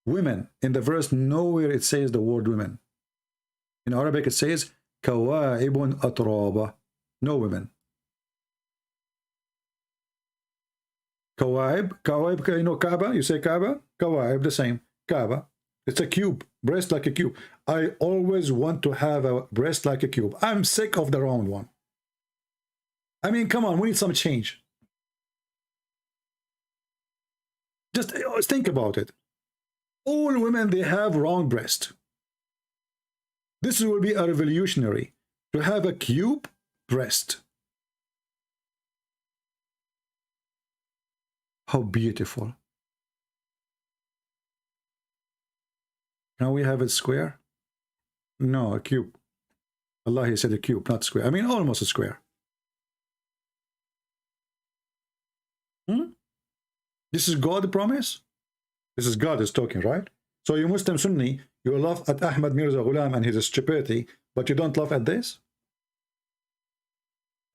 Women. In the verse, nowhere it says the word women. In Arabic, it says kawaibun atraba. No women. Kawaib, you know Kaaba? You say Kaaba? Kawaib, the same. Kaaba. It's a cube, breast like a cube. I always want to have a breast like a cube. I'm sick of the round one. I mean, come on, we need some change. Just think about it. All women, they have round breast. This will be a revolutionary to have a cube breast. How beautiful. Now we have it square? No, a cube. Allah, he said a cube, not square. I mean, almost a square. This is God promise? This is God is talking, right? So you Muslim Sunni, you laugh at Ahmad Mirza Ghulam and his stupidity, but you don't laugh at this?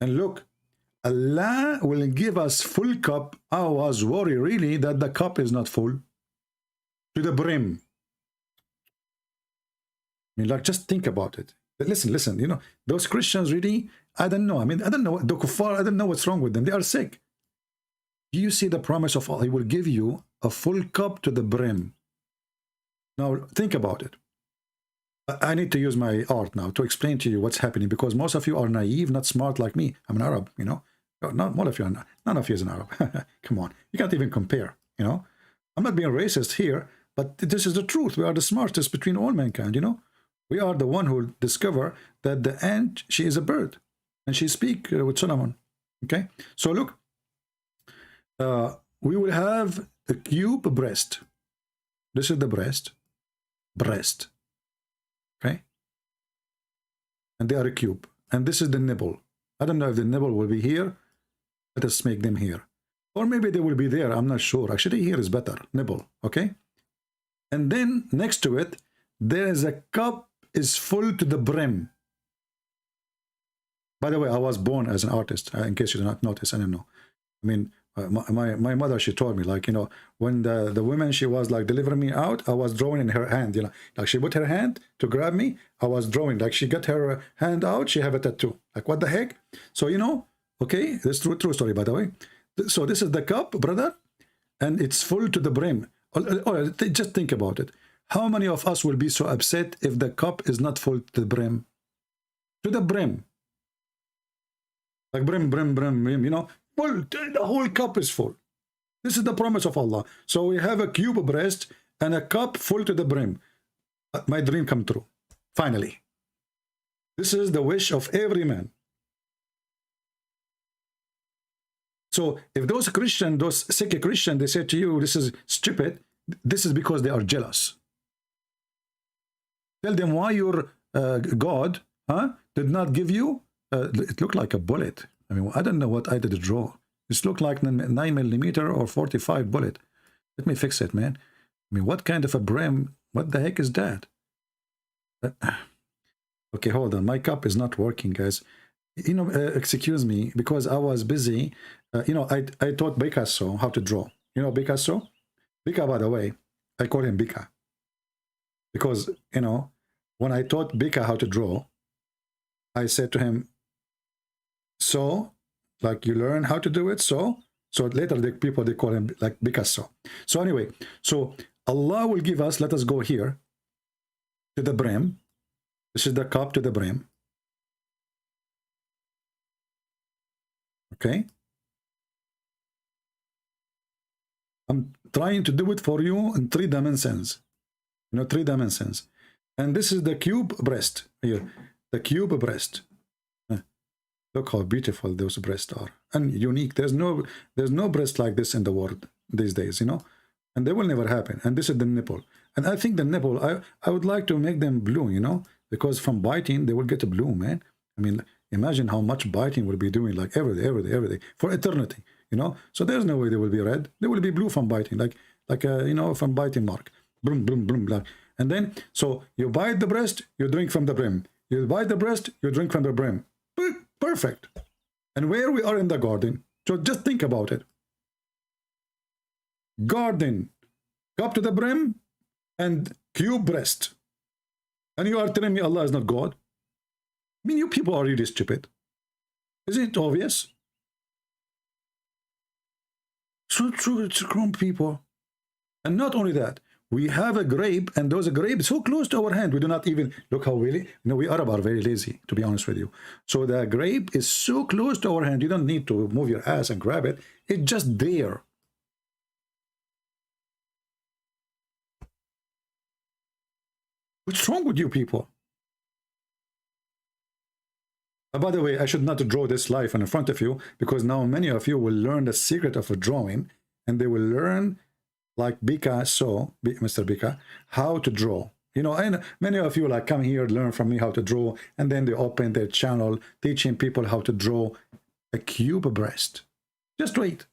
And look, Allah will give us full cup. I was worried really that the cup is not full to the brim. I mean, like, just think about it. Listen, you know, those Christians really, I don't know. I mean, I don't know. The kuffar, I don't know what's wrong with them. They are sick. Do you see the promise of Allah? He will give you a full cup to the brim. Now, think about it. I need to use my art now to explain to you what's happening, because most of you are naive, not smart like me. I'm an Arab, you know. Not all of you are not. None of you is an Arab. Come on. You can't even compare, you know. I'm not being racist here, but this is the truth. We are the smartest between all mankind, you know. We are the one who discover that the ant, she is a bird, and she speak with Solomon. Okay? So look, we will have a cube breast. This is the breast. Okay? And they are a cube. And this is the nipple. I don't know if the nipple will be here. Let us make them here. Or maybe they will be there. I'm not sure. Actually, here is better. Nipple. Okay? And then next to it, there is a cup is full to the brim. By the way, I was born as an artist. In case you did not notice, I don't know. I mean, my mother, she told me, like, you know, when the woman, she was like delivering me out, I was drawing in her hand, you know, like she put her hand to grab me, I was drawing, like she got her hand out, she have a tattoo, like what the heck. So, you know, okay, this is true story, by the way. So this is the cup, brother, and it's full to the brim. Just think about it. How many of us will be so upset if the cup is not full to the brim? To the brim. Like brim, you know, full, the whole cup is full. This is the promise of Allah. So we have a cube breast and a cup full to the brim. My dream come true. Finally. This is the wish of every man. So if those Christians, those sick Christians, they say to you, this is stupid, this is because they are jealous. Tell them why your God did not give you, it looked like a bullet. I mean, I don't know what I did draw. This looked like 9mm or 45 bullet. Let me fix it, man. I mean, what kind of a brim? What the heck is that? Okay, hold on. My cup is not working, guys. You know, excuse me, because I was busy. You know, I taught Picasso how to draw. You know Picasso? Pika, by the way, I call him Pika. Because, you know, when I taught Pika how to draw, I said to him, so, like you learn how to do it, so later the people, they call him like Picasso. So anyway, so Allah will give us, let us go here, to the brim. This is the cup to the brim. Okay. I'm trying to do it for you in 3 dimensions. You know, 3 dimensions. And this is the cube breast. Here, the cube breast. Look how beautiful those breasts are. And unique. There's no breast like this in the world these days, you know. And they will never happen. And this is the nipple. And I think the nipple, I would like to make them blue, you know. Because from biting, they will get blue, man. I mean, imagine how much biting will be doing, like every day, for eternity, you know. So there's no way they will be red. They will be blue from biting, like you know, from biting mark. Boom, boom, boom, black. And then, so you bite the breast, you drink from the brim. You bite the breast, you drink from the brim. Perfect. And where we are in the garden, so just think about it. Garden, cup to the brim, and cube breast. And you are telling me Allah is not God? I mean, you people are really stupid. Isn't it obvious? So true, it's grown people. And not only that, we have a grape, and those grapes so close to our hand, we do not even look how really. We Arab are very lazy, to be honest with you. So the grape is so close to our hand, you don't need to move your ass and grab it. It's just there. What's wrong with you people? By the way, I should not draw this live in front of you, because now many of you will learn the secret of a drawing, and they will learn, like Bika, so Mr. Bika, how to draw. And many of you like come here, learn from me how to draw, and then they open their channel teaching people how to draw a cube breast. Just wait.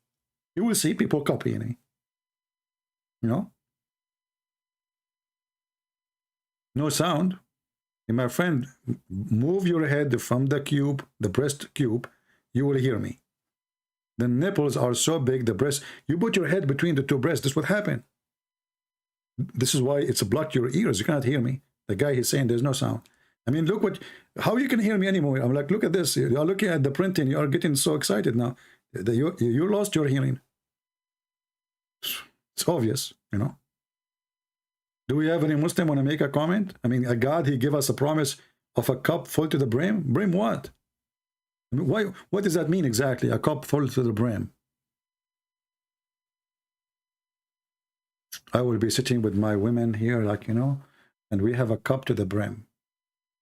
You will see people copying. No sound. My friend, move your head from the cube, the breast cube, you will hear me. The nipples are so big, the breast, you put your head between the two breasts, this is what happened. This is why it's blocked your ears, you cannot hear me. The guy is saying there's no sound. I mean, look how you can hear me anymore. I'm like, look at this, you are looking at the printing, you are getting so excited now. You lost your hearing. It's obvious, Do we have any Muslim want to make a comment? I mean, a God, he gave us a promise of a cup full to the brim. Brim what? I mean, what does that mean exactly? A cup full to the brim. I will be sitting with my women here, like, and we have a cup to the brim.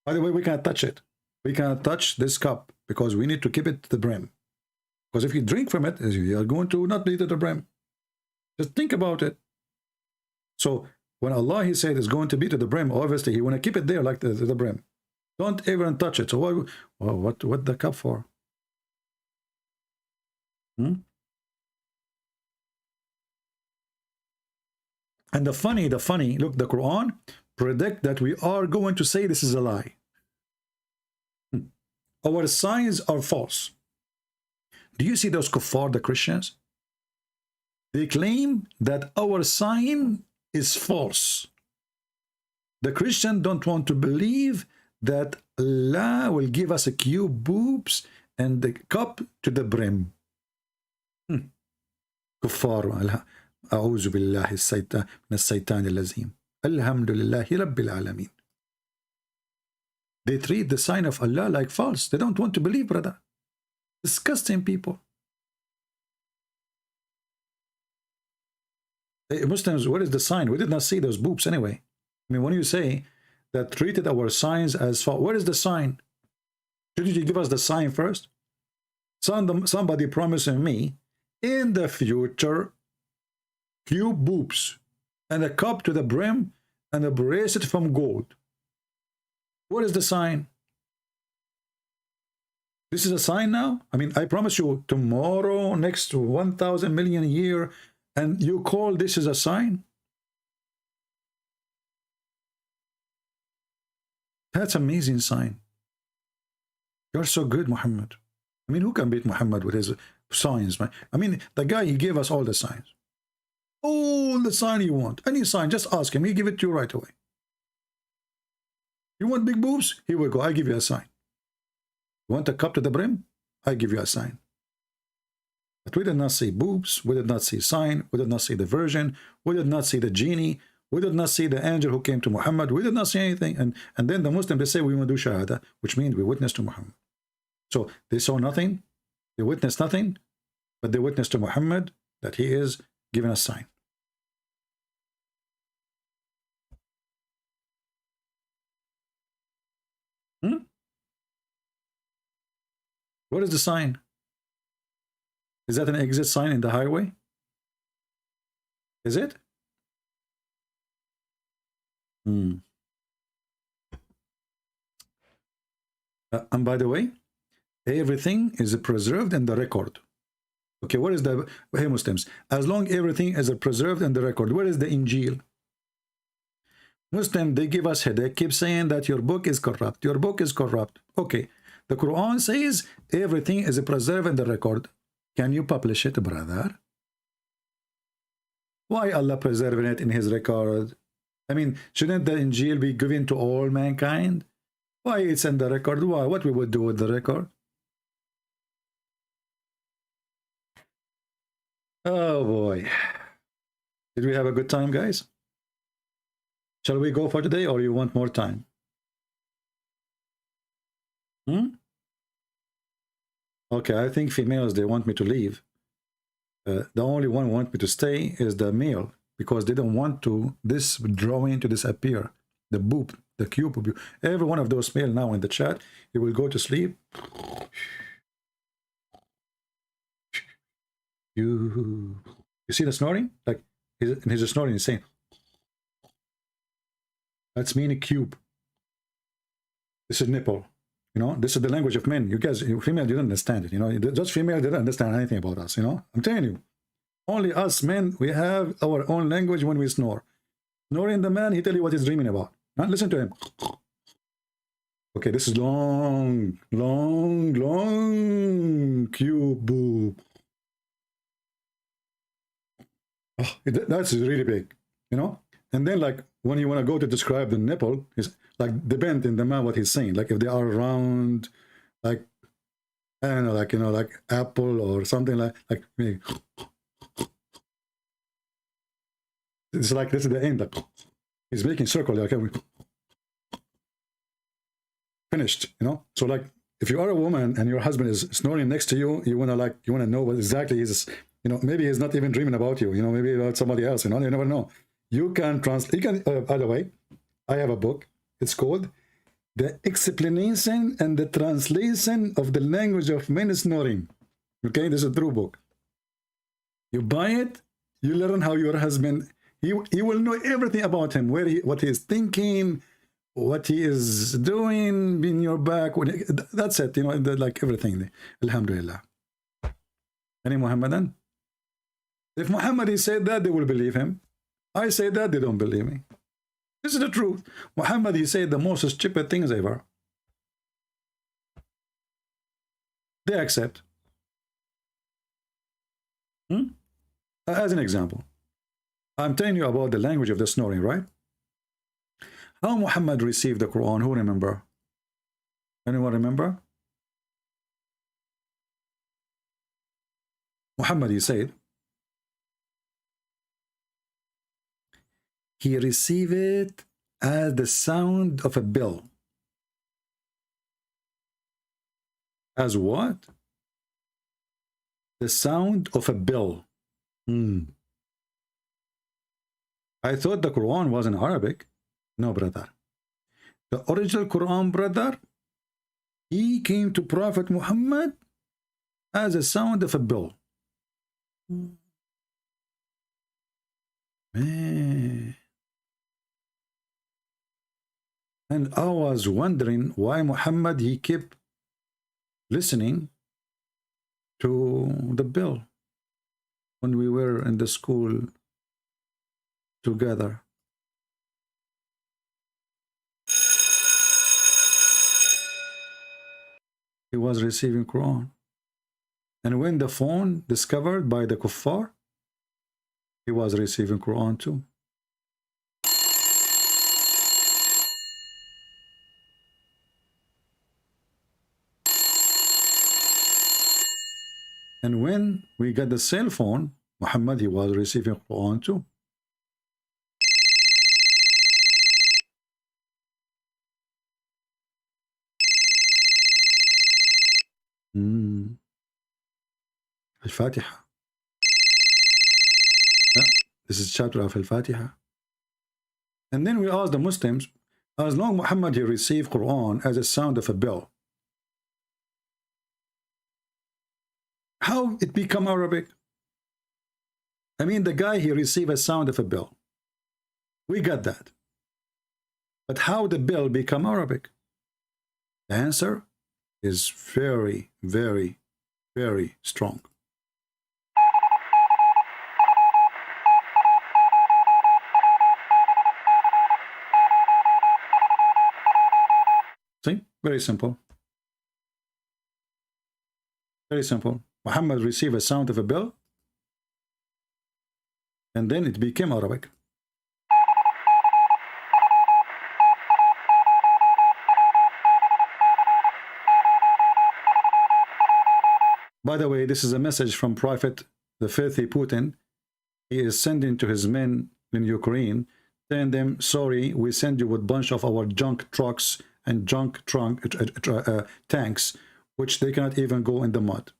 By the way, we can't touch it. We cannot touch this cup because we need to keep it to the brim. Because if you drink from it, you are going to not be to the brim. Just think about it. So, when Allah, he said, is going to be to the brim, obviously, he want to keep it there like the brim. Don't even touch it. So what the cup for? And the funny, look, the Quran predict that we are going to say this is a lie. Our signs are false. Do you see those kuffar, the Christians? They claim that our sign is false. The Christian don't want to believe that Allah will give us a cube boobs and the cup to the brim. Kuffar. أعوذ بالله من الشيطان الرجيم. الحمد لله رب العالمين. They treat the sign of Allah like false. They don't want to believe, brother. Disgusting people. Muslims, what is the sign? We did not see those boobs anyway. I mean, when you say that treated our signs as false, what is the sign? Shouldn't you give us the sign first? Somebody promising me in the future cube boobs and a cup to the brim and a bracelet from gold. What is the sign? This is a sign now? I mean, I promise you tomorrow, next 1,000 million year, and you call this is a sign? That's amazing sign. You're so good, Muhammad. I mean, who can beat Muhammad with his signs, man? I mean, the guy, he gave us all the signs. All the sign you want. Any sign, just ask him. He'll give it to you right away. You want big boobs? Here we go. I give you a sign. You want a cup to the brim? I give you a sign. But we did not see boobs, we did not see sign, we did not see the virgin, we did not see the genie, we did not see the angel who came to Muhammad, we did not see anything. And then the Muslims, they say we want to do shahada, which means we witness to Muhammad. So they saw nothing, they witnessed nothing, but they witnessed to Muhammad that he is given a sign. What is the sign? Is that an exit sign in the highway? Is it? And by the way, everything is preserved in the record. Okay, what is the... Hey, Muslims, as long everything is preserved in the record, where is the Injil? Muslim, they give us headache, keep saying that your book is corrupt. Your book is corrupt. Okay, the Quran says everything is preserved in the record. Can you publish it, brother? Why Allah preserving it in his record? I mean, shouldn't the Injil be given to all mankind? Why it's in the record? Why? What we would do with the record? Oh boy. Did we have a good time, guys? Shall we go for today, or you want more time? Okay, I think females, they want me to leave. The only one who want me to stay is the male, because they don't want to this drawing to disappear. The boob, the cube. Every one of those male now in the chat, he will go to sleep. You see the snoring? Like he's snoring, he's saying, that's mean a cube. This is nipple. You know, this is the language of men. You guys, female, you don't understand it. You know, just female, they don't understand anything about us. You know, I'm telling you, only us men, we have our own language when we snore. Snoring the man, he tell you what he's dreaming about. Now, listen to him. Okay, this is long, long, long cube boob. Oh, that's really big, you know. And then, like, when you want to go to describe the nipple, it's like depend in the man what he's saying. Like if they are round, like I don't know, like you know, like apple or something like maybe. It's like this is the end. Like he's making circle. Like finished, you know. So like if you are a woman and your husband is snoring next to you, you wanna know what exactly he's, you know, maybe he's not even dreaming about you, you know, maybe about somebody else, you know, you never know. You can translate. You can. By the way, I have a book. It's called "The Explanation and the Translation of the Language of Men Snoring." Okay, this is a true book. You buy it, you learn how your husband. He will know everything about him, what he is thinking, what he is doing in your back. That's it. You know, like everything. Alhamdulillah. Any Muhammadan? If Muhammad he said that, they will believe him. I say that, they don't believe me. This is the truth. Muhammad, he said the most stupid things ever. They accept. As an example, I'm telling you about the language of the snoring, right? How Muhammad received the Quran, who remember? Anyone remember? Muhammad, he said, he received it as the sound of a bell. As what? The sound of a bell. I thought the Quran was in Arabic. No, brother. The original Quran, brother, he came to Prophet Muhammad as a sound of a bell. Man. And I was wondering why Muhammad, he kept listening to the bell when we were in the school together. He was receiving Quran. And when the phone discovered by the kuffar, he was receiving Quran too. And when we got the cell phone, Muhammad, he was receiving Quran too. Al-Fatiha. Yeah, this is chapter of Al-Fatiha. And then we asked the Muslims, as long Muhammad he received Quran as a sound of a bell, how it become Arabic? I mean, the guy he received a sound of a bell. We got that. But how the bell become Arabic? The answer is very, very, very strong. See? Very simple. Very simple. Muhammad received a sound of a bell, and then it became Arabic. By the way, this is a message from Prophet, the filthy Putin. He is sending to his men in Ukraine, telling them, sorry, we send you with bunch of our junk trucks and junk tanks, which they cannot even go in the mud.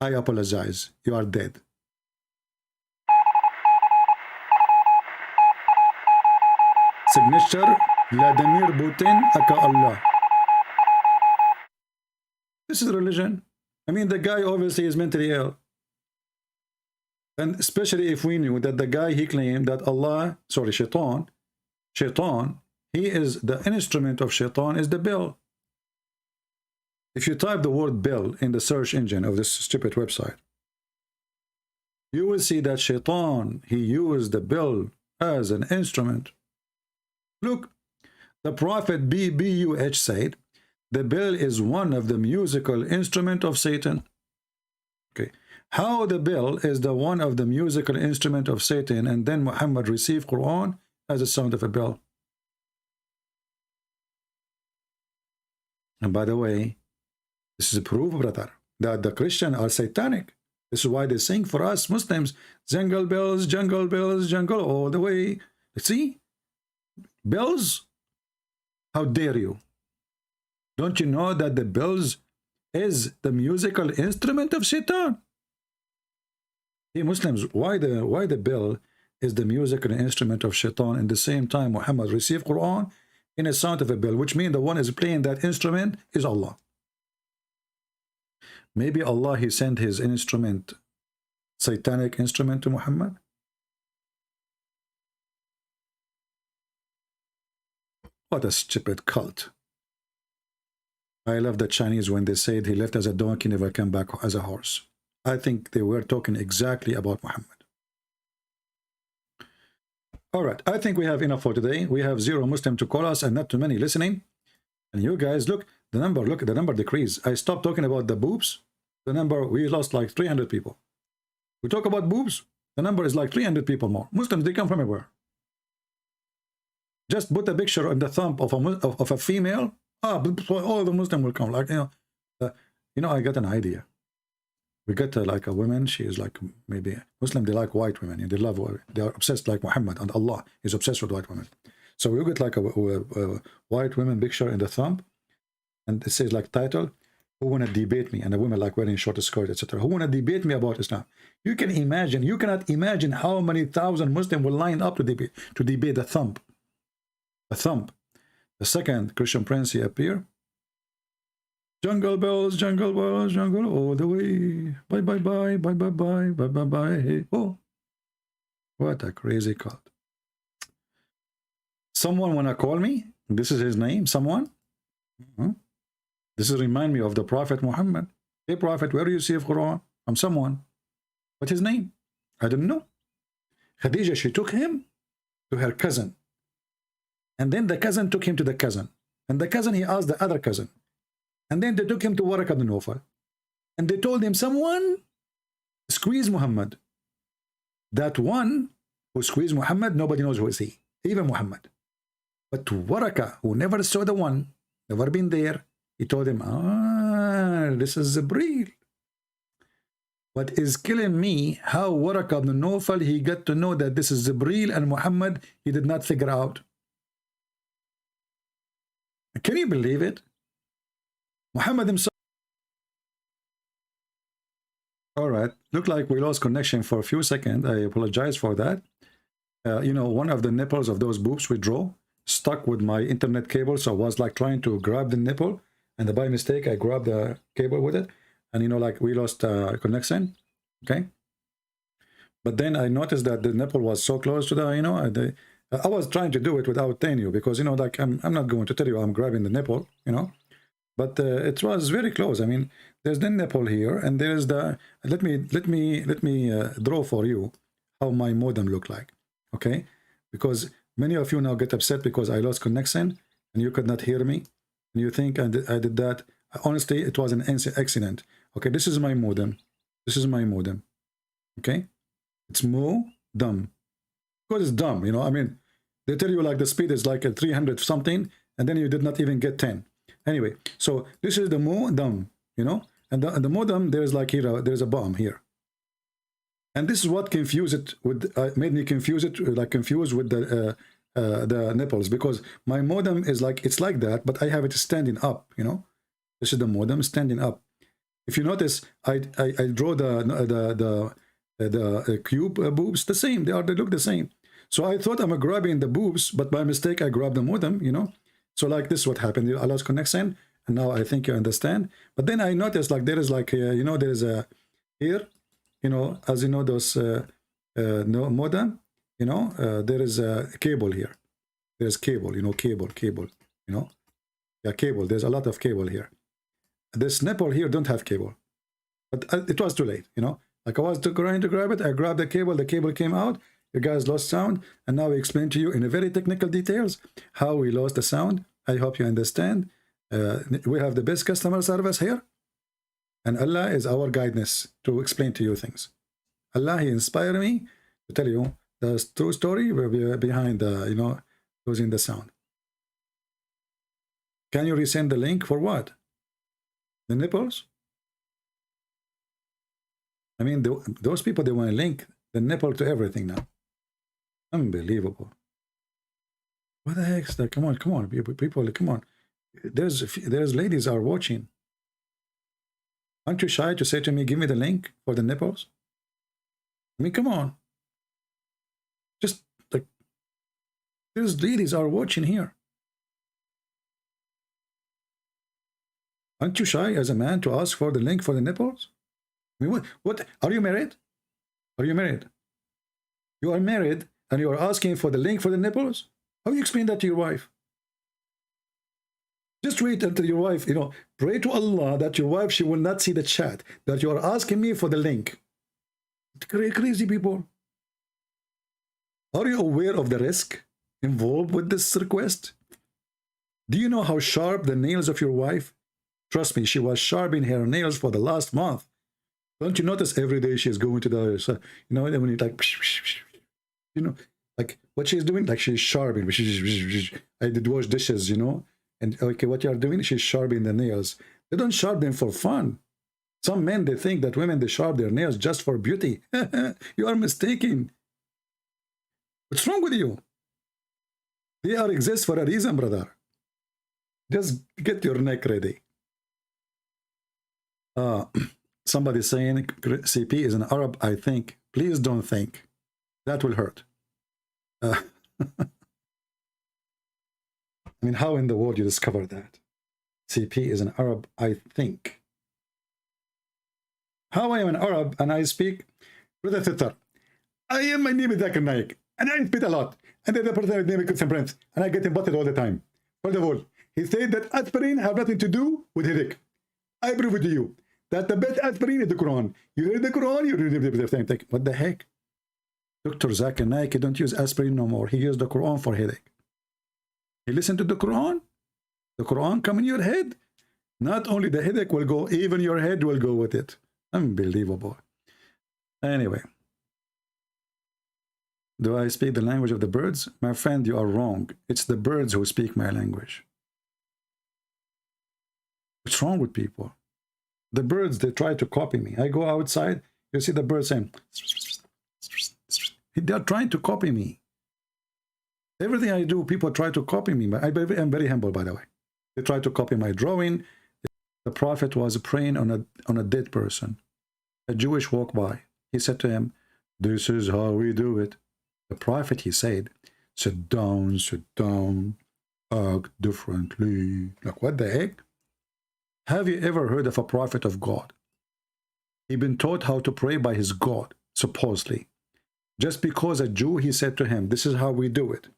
I apologize. You are dead. Signature, Vladimir Putin, aka Allah. This is religion. I mean, the guy obviously is mentally ill. And especially if we knew that the guy he claimed that Allah, sorry, Shaitan, he is the instrument of Shaitan is the bell. If you type the word bell in the search engine of this stupid website, you will see that Shaitan, he used the bell as an instrument. Look, the Prophet BBUH said, the bell is one of the musical instrument of Satan. Okay. How the bell is the one of the musical instrument of Satan, and then Muhammad received Quran as the sound of a bell. And by the way, this is a proof, brother, that the Christians are satanic. This is why they sing for us Muslims, jungle bells, jungle all the way. See? Bells? How dare you? Don't you know that the bells is the musical instrument of Satan? Hey Muslims, why the bell is the musical instrument of Shaitan? In the same time Muhammad received Quran in a sound of a bell, which means the one is playing that instrument is Allah. Maybe Allah, he sent his instrument, satanic instrument, to Muhammad. What a stupid cult. I love the Chinese when they said he left as a donkey, never came back as a horse. I think they were talking exactly about Muhammad. All right, I think we have enough for today. We have 0 Muslim to call us and not too many listening. And you guys, look, the number decreased. I stopped talking about the boobs. The number, we lost like 300 people. We talk about boobs, the number is like 300 people more. Muslims, they come from everywhere. Just put a picture on the thumb of a female. All the Muslims will come. Like, I got an idea. We get like a woman, she is like maybe Muslim, they like white women, and they are obsessed like Muhammad, and Allah is obsessed with white women. So we get like a white woman picture in the thumb, and it says like title, who want to debate me? And a woman like wearing short skirt, etc. Who want to debate me about Islam? You cannot imagine how many thousand Muslims will line up to debate the thumb. A thumb. The second Christian prince he appear. Jungle bells, all the way. Bye, bye, bye, bye, bye, bye, bye, bye, bye. Hey, oh, what a crazy cult. Someone wanna call me? This is his name, someone? This is remind me of the Prophet Muhammad. Hey, Prophet, where do you see of Quran? I'm someone. What's his name? I don't know. Khadija, she took him to her cousin. And then the cousin took him to the cousin. And the cousin, he asked the other cousin. And then they took him to Waraq ibn Nawfal. And they told him, someone squeezed Muhammad. That one who squeezed Muhammad, nobody knows who is he. Even Muhammad. But to Waraq, who never saw the one, never been there, he told him, this is Jibreel. What is killing me, how Waraq ibn Nawfal, he got to know that this is Jibreel, and Muhammad, he did not figure out. Can you believe it? Muhammad himself. All right, look like we lost connection for a few seconds. I apologize for that. One of the nipples of those boobs we draw stuck with my internet cable, so I was like trying to grab the nipple, and by mistake I grabbed the cable with it, and like we lost connection. Okay, but then I noticed that the nipple was so close to the I was trying to do it without telling you, because like I'm not going to tell you I'm grabbing the nipple, but it was very close. I mean, there's the nipple here, and there's the let me draw for you how my modem look like. Okay, because many of you now get upset because I lost connection and you could not hear me, and you think I did that. Honestly, it was an accident. Okay, this is my modem. This is my modem. Okay, it's dumb. Because it's dumb, I mean, they tell you like the speed is like a 300 something, and then you did not even get 10. Anyway, so this is the dumb, and the modem, there's like here, there's a bomb here. And this is what confused it with, made me confuse it, like confused with the nipples, because my modem is like, it's like that, but I have it standing up, you know. This is the modem standing up. If you notice, I draw the cube boobs the same. They look the same. So I thought I'm grabbing the boobs, but by mistake I grabbed the modem, you know. So like this is what happened. I lost connection, and now I think you understand. But then I noticed like there is like you know, there is a here, you know, as you know, those no modem, you know, there is a cable here. There's cable, you know, cable, you know, yeah, cable. There's a lot of cable here. This nipple here don't have cable, but it was too late, you know. Like I was trying to grab it, I grabbed the cable came out. You guys lost sound, and now we explain to you in a very technical details how we lost the sound. I hope you understand. We have the best customer service here, and Allah is our guidance to explain to you things. Allah, He inspired me to tell you the true story behind the, you know, losing the sound. Can you resend the link for what? The nipples? I mean, those people, they want to link the nipple to everything now. Unbelievable. What the heck's that? Come on, people, come on. There's ladies are watching. Aren't you shy to say to me, give me the link for the nipples? I mean, come on. Just like, there's ladies are watching here. Aren't you shy as a man to ask for the link for the nipples? I mean, what? Are you married? Are you married? You are married and you are asking for the link for the nipples? How do you explain that to your wife? Just wait until your wife, you know, pray to Allah that your wife, she will not see the chat, that you are asking me for the link. Crazy people. Are you aware of the risk involved with this request? Do you know how sharp the nails of your wife? Trust me, she was sharpening her nails for the last month. Don't you notice every day she's going to the, you know, when you like, you know, like what she's doing, like she's sharpening. I did wash dishes, you know, and okay, what you are doing, she's sharpening the nails. They don't sharpen them for fun. Some men, they think that women, they sharpen their nails just for beauty. You are mistaken. What's wrong with you? They are exist for a reason, brother. Just get your neck ready. Somebody saying CP is an Arab, I think. Please don't think. That will hurt. I mean, how in the world you discover that? CP is an Arab, I think. How I am an Arab and I speak with a thitter. My name is Zakir Naik, and I spit a lot. And the person name is Christian Prince, and I get him butted all the time. First of all, he said that aspirin have nothing to do with headache. I prove it to you that the best aspirin is the Quran. You read the Quran, you read the same thing. What the heck? Dr. Zakir Naik, he don't use aspirin no more. He used the Quran for headache. He listened to the Quran come in your head. Not only the headache will go, even your head will go with it. Unbelievable. Anyway. Do I speak the language of the birds? My friend, you are wrong. It's the birds who speak my language. What's wrong with people? The birds, they try to copy me. I go outside, you see the birds saying, they are trying to copy me. Everything I do, people try to copy me. I'm very humble, by the way. They try to copy my drawing. The prophet was praying on a dead person. A Jewish walked by. He said to him, this is how we do it. The prophet, he said, sit down, act differently. Like, what the heck? Have you ever heard of a prophet of God? He'd been taught how to pray by his God, supposedly. Just because a Jew, he said to him, this is how we do it.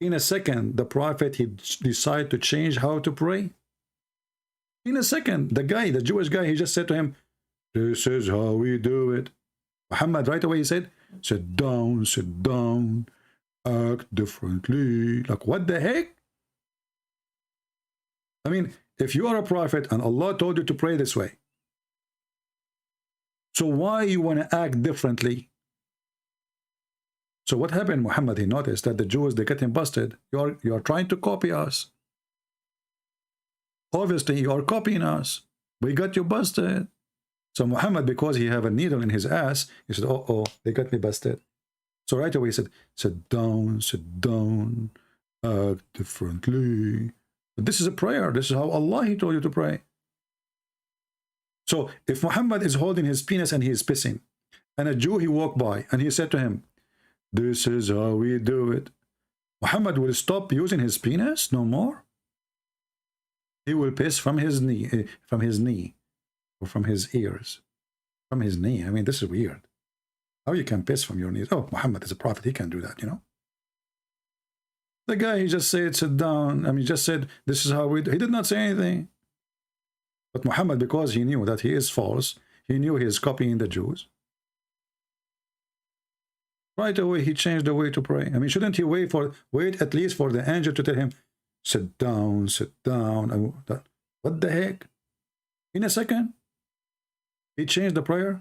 In a second, the prophet, he decided to change how to pray. In a second, the Jewish guy, he just said to him, this is how we do it. Muhammad, right away, he said, sit down, act differently. Like, what the heck? I mean, if you are a prophet and Allah told you to pray this way, so why you want to act differently? So what happened, Muhammad? He noticed that the Jews, they get him busted. You are trying to copy us. Obviously, you are copying us. We got you busted. So Muhammad, because he have a needle in his ass, he said, oh, they got me busted. So right away he said, sit down, act differently. But this is a prayer. This is how Allah, he told you to pray. So if Muhammad is holding his penis and he is pissing, and a Jew, he walked by and he said to him, this is how we do it, Muhammad will stop using his penis no more. He will piss from his knee, or from his ears, from his knee. I mean, this is weird. How you can piss from your knees? Oh, Muhammad is a prophet. He can do that, you know. The guy, he just said, sit down. I mean, just said, this is how we do. He did not say anything. But Muhammad, because he knew that he is false, he knew he is copying the Jews. Right away, he changed the way to pray. I mean, shouldn't he wait at least for the angel to tell him, sit down, sit down. What the heck? In a second, he changed the prayer.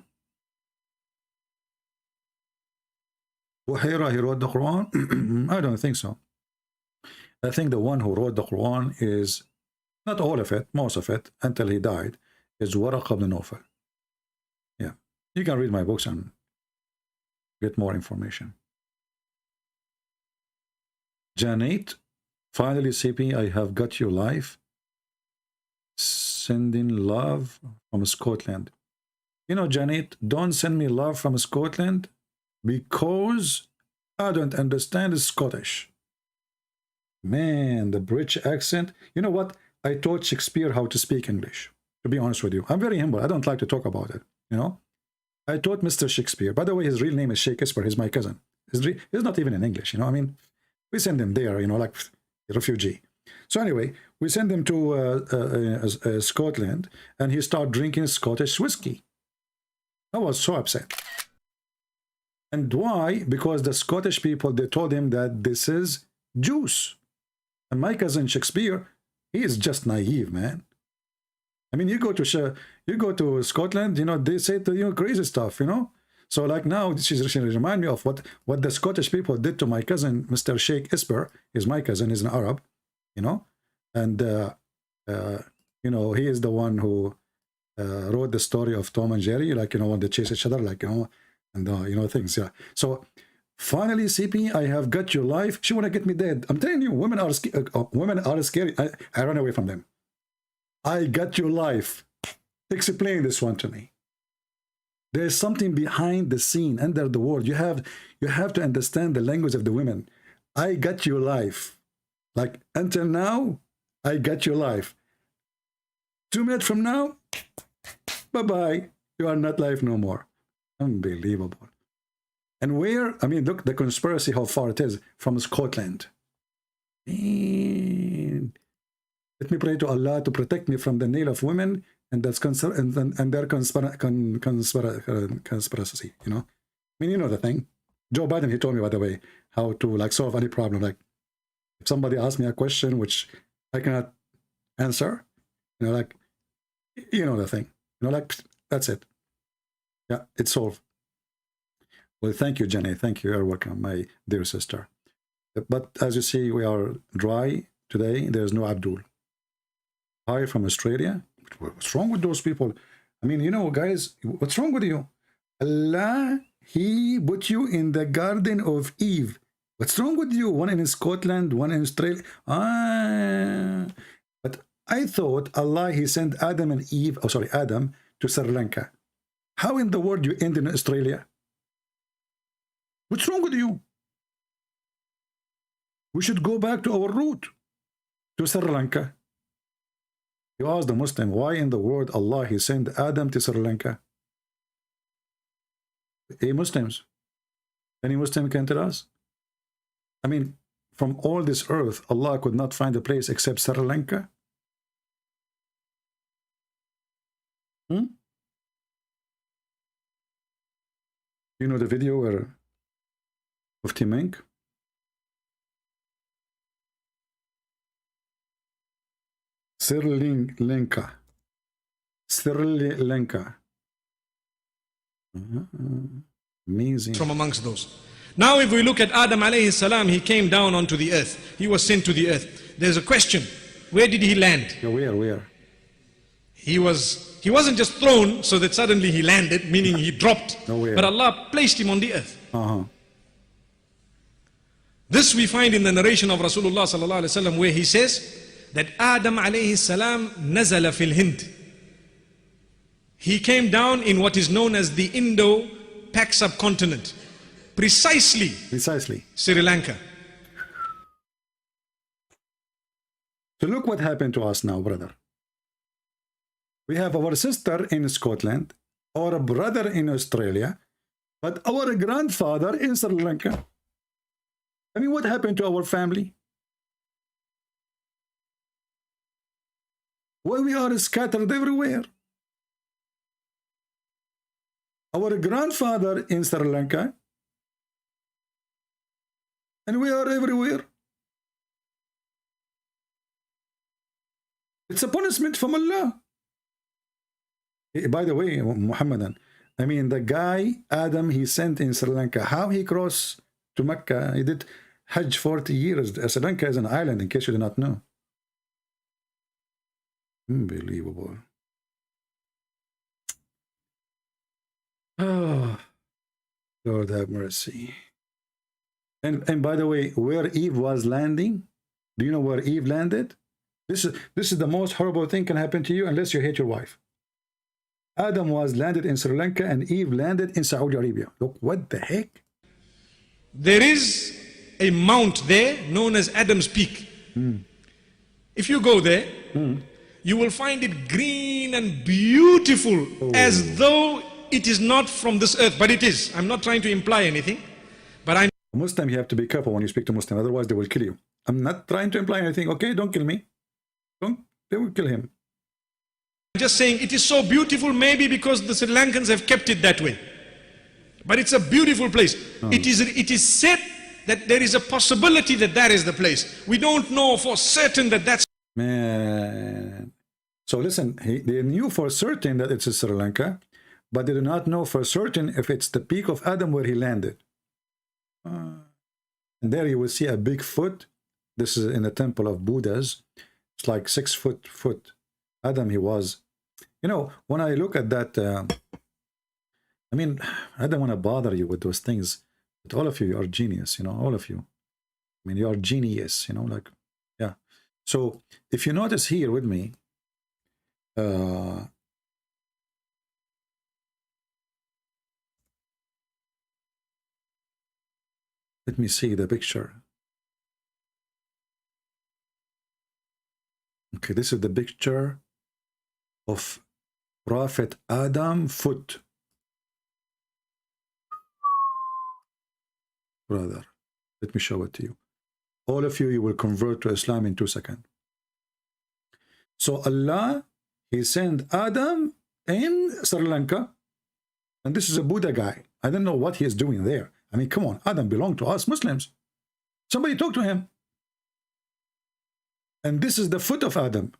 Buhaira, he wrote the Quran? I don't think so. I think the one who wrote the Quran is, not all of it, most of it, until he died, is Waraq ibn Nawfal. Yeah, you can read my books and get more information. Janet, finally, CP, I have got your life. Sending love from Scotland. You know, Janet, don't send me love from Scotland because I don't understand Scottish. Man, the British accent. You know what? I taught Shakespeare how to speak English, to be honest with you. I'm very humble. I don't like to talk about it, you know. I taught Mr. Shakespeare. By the way, his real name is Shakespeare. He's my cousin. He's not even in English, you know. I mean, we send him there, you know, like a refugee. So anyway, we send him to Scotland, and he started drinking Scottish whiskey. I was so upset. And why? Because the Scottish people, they told him that this is juice. And my cousin Shakespeare, he is just naive, man. I mean, you go to Scotland, you know, they say to you crazy stuff, you know. So like now, she remind me of what the Scottish people did to my cousin, Mr. Sheikh Esper. He's my cousin, he's an Arab, you know. And, you know, he is the one who wrote the story of Tom and Jerry, like, you know, when they chase each other, like, you know, and, you know, things, yeah. So finally, CP, I have got your life. She want to get me dead. I'm telling you, women are scary. I run away from them. I got your life. Explain this one to me. There's something behind the scene, under the word. You have to understand the language of the women. I got your life. Like, until now, I got your life. 2 minutes from now, bye-bye. You are not life no more. Unbelievable. And where, I mean, look, the conspiracy, how far it is from Scotland. And let me pray to Allah to protect me from the nail of women and that's and their conspiracy, you know. I mean, you know the thing. Joe Biden, he told me, by the way, how to like solve any problem. Like, if somebody asks me a question which I cannot answer, you know, like, you know the thing. You know, like, that's it. Yeah, it's solved. Well, thank you, Jenny. Thank you. You're welcome, my dear sister. But as you see, we are dry today. There's no Abdul. Hi from Australia. What's wrong with those people? I mean, you know, guys, what's wrong with you? Allah, he put you in the Garden of Eve. What's wrong with you? One in Scotland, one in Australia. But I thought Allah, he sent Adam and Eve, oh, sorry, Adam to Sri Lanka. How in the world you end in Australia? What's wrong with you? We should go back to our root, to Sri Lanka. You ask the Muslim, why in the world Allah, he sent Adam to Sri Lanka? Hey, Muslims, any Muslim can tell us? I mean, from all this earth, Allah could not find a place except Sri Lanka? You know the video where of Timink? Sri Lanka. Sri Lanka. Amazing. From amongst those. Now if we look at Adam alayhi salam, he came down onto the earth. He was sent to the earth. There's a question. Where did he land? Where? He wasn't just thrown so that suddenly he landed, meaning he dropped, Nowhere. but Allah placed him on the earth. Uh-huh. This we find in the narration of Rasulullah sallallahu alaihi wasallam, where he says that Adam alayhi salam nazala fil Hind. He came down in what is known as the Indo-Pak subcontinent, precisely Sri Lanka. So look what happened to us now, brother. We have our sister in Scotland, our brother in Australia, but our grandfather in Sri Lanka. I mean, what happened to our family? Why we are scattered everywhere? Our grandfather in Sri Lanka, and we are everywhere. It's a punishment from Allah. By the way, Muhammadan, I mean, the guy, Adam, he sent in Sri Lanka, how he crossed to Mecca, he did Hajj 40 years. Sri Lanka is an island, in case you do not know. Unbelievable. Oh, Lord have mercy. And by the way, where Eve was landing, do you know where Eve landed? This is the most horrible thing can happen to you unless you hate your wife. Adam was landed in Sri Lanka and Eve landed in Saudi Arabia. Look, what the heck? There is a mount there known as Adam's Peak. If you go there, you will find it green and beautiful, as though it is not from this earth, but it is. I'm not trying to imply anything, but I'm Muslim, you have to be careful when you speak to Muslim, otherwise they will kill you. I'm not trying to imply anything. Okay, don't kill me. They will kill him. just saying it is so beautiful, maybe because the Sri Lankans have kept it that way. But it's a beautiful place. It is said that there is a possibility that that is the place. We don't know for certain that that's... Man. So listen, they knew for certain that it's Sri Lanka, but they do not know for certain if it's the peak of Adam where he landed. And there you will see a big foot. This is in the temple of Buddhas. It's like 6 foot. Adam, he was. You know, when I look at that, I mean, I don't want to bother you with those things, but all of you are genius, you know, all of you. I mean, you are genius, you know, like, yeah. So if you notice here with me, let me see the picture. Okay, this is the picture of Prophet Adam foot. Brother, let me show it to you. All of you, you will convert to Islam in 2 seconds. So Allah, he sent Adam in Sri Lanka, and this is a Buddha guy. I don't know what he is doing there. I mean, come on, Adam belonged to us Muslims. Somebody talk to him. And this is the foot of Adam.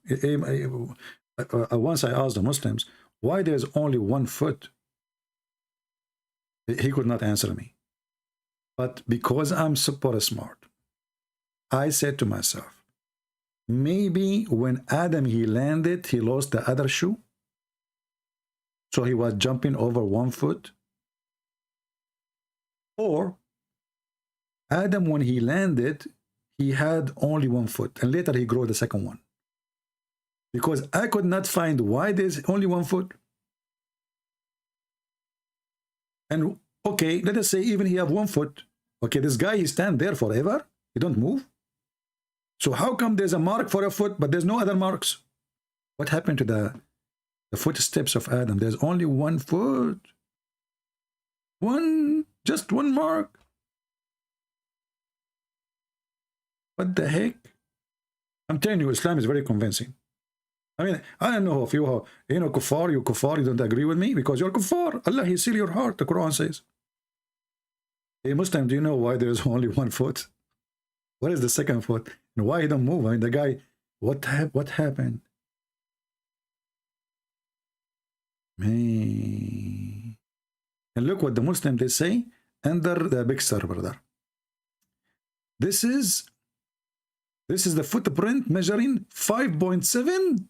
Once I asked the Muslims, why there's only 1 foot? He could not answer me. But because I'm super smart, I said to myself, maybe when Adam, he landed, he lost the other shoe. So he was jumping over 1 foot. Or Adam, when he landed, he had only 1 foot, and later he grew the second one. Because I could not find why there's only 1 foot. And okay, let us say even he have 1 foot. Okay, this guy, he stand there forever. He don't move. So how come there's a mark for a foot, but there's no other marks? What happened to the footsteps of Adam? There's only 1 foot. Just one mark. What the heck? I'm telling you, Islam is very convincing. I mean, I don't know if you are, you know, kuffar, you don't agree with me because you're kuffar. Allah, he seal your heart, the Quran says. Hey, Muslim, do you know why there's only 1 foot? What is the second foot? And why he don't move? I mean, the guy, what happened? Man. And look what the Muslims, they say under the picture, brother. This is the footprint measuring 5.7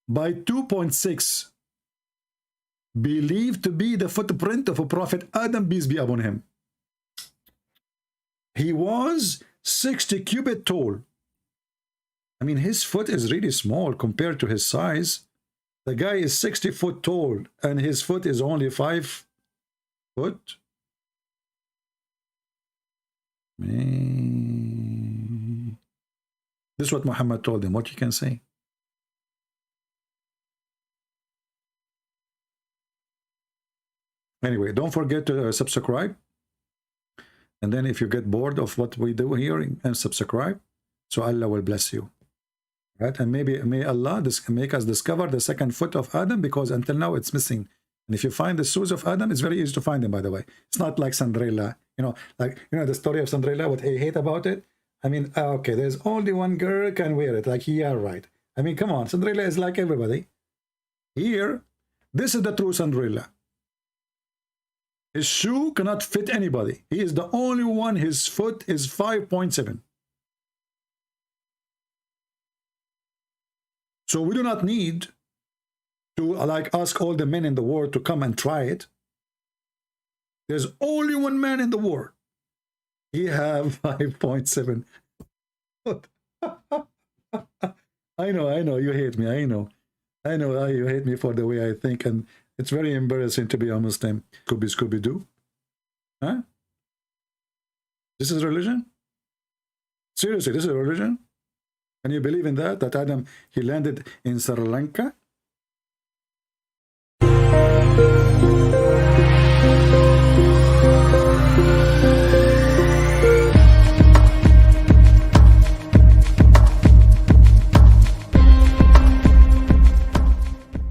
by 2.6 believed to be the footprint of a Prophet Adam, peace be upon him. He was 60 cubit tall. I mean, his foot is really small compared to his size. The guy is 60 foot tall and his foot is only 5 foot. Man. This is what Muhammad told him. What you can say? Anyway, don't forget to subscribe. And then if you get bored of what we do here, and subscribe, so Allah will bless you. Right? And maybe may Allah make us discover the second foot of Adam, because until now it's missing. And if you find the shoes of Adam, it's very easy to find them, by the way. It's not like Cinderella. Like the story of Cinderella, what I hate about it. I mean, okay, there's only one girl can wear it. Like, yeah, right. I mean, come on, Cinderella is like everybody. Here, this is the true Cinderella. His shoe cannot fit anybody. He is the only one, his foot is 5.7. So we do not need to like ask all the men in the world to come and try it. There's only one man in the world. He have 5.7. I know, you hate me. I know you hate me for the way I think, and it's very embarrassing to be a Muslim. Scooby-Doo. Huh? This is religion? Seriously, this is a religion? Can you believe in that? That Adam, he landed in Sri Lanka?